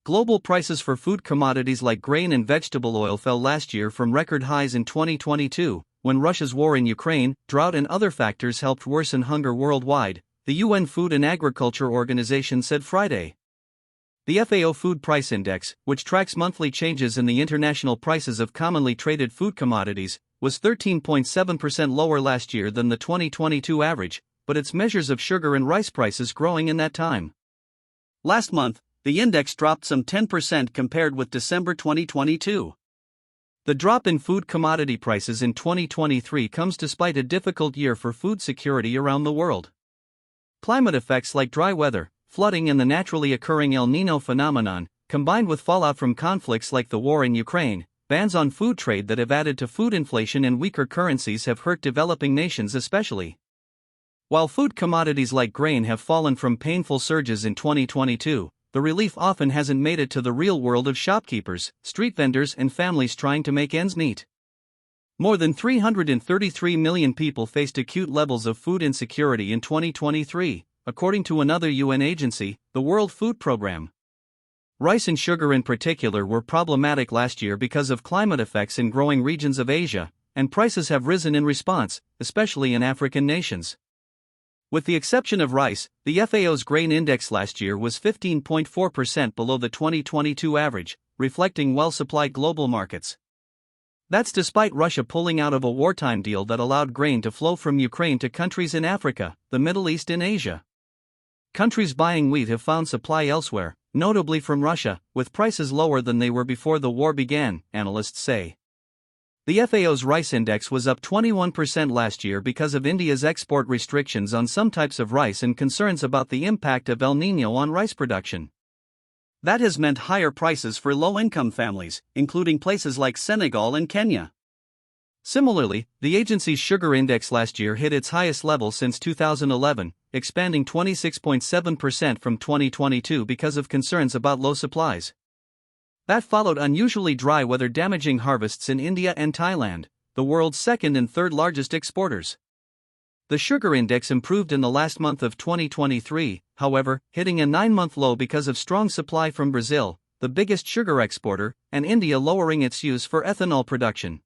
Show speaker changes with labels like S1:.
S1: Global prices for food commodities like grain and vegetable oil fell last year from record highs in 2022, when Russia's war in Ukraine, drought, and other factors helped worsen hunger worldwide, the UN Food and Agriculture Organization said Friday. The FAO Food Price Index, which tracks monthly changes in the international prices of commonly traded food commodities, was 13.7% lower last year than the 2022 average, but its measures of sugar and rice prices growing in that time. Last month, the index dropped some 10% compared with December 2022. The drop in food commodity prices in 2023 comes despite a difficult year for food security around the world. Climate effects like dry weather, flooding, and the naturally occurring El Nino phenomenon, combined with fallout from conflicts like the war in Ukraine, bans on food trade that have added to food inflation and weaker currencies have hurt developing nations especially. While food commodities like grain have fallen from painful surges in 2022, the relief often hasn't made it to the real world of shopkeepers, street vendors, and families trying to make ends meet. More than 333 million people faced acute levels of food insecurity in 2023, according to another UN agency, the World Food Programme. Rice and sugar in particular were problematic last year because of climate effects in growing regions of Asia, and prices have risen in response, especially in African nations. With the exception of rice, the FAO's grain index last year was 15.4% below the 2022 average, reflecting well-supplied global markets. That's despite Russia pulling out of a wartime deal that allowed grain to flow from Ukraine to countries in Africa, the Middle East, and Asia. Countries buying wheat have found supply elsewhere, notably from Russia, with prices lower than they were before the war began, analysts say. The FAO's rice index was up 21% last year because of India's export restrictions on some types of rice and concerns about the impact of El Nino on rice production. That has meant higher prices for low-income families, including places like Senegal and Kenya. Similarly, the agency's sugar index last year hit its highest level since 2011, expanding 26.7% from 2022 because of concerns about low supplies. That followed unusually dry weather damaging harvests in India and Thailand, the world's second and third largest exporters. The sugar index improved in the last month of 2023, however, hitting a 9-month low because of strong supply from Brazil, the biggest sugar exporter, and India lowering its use for ethanol production.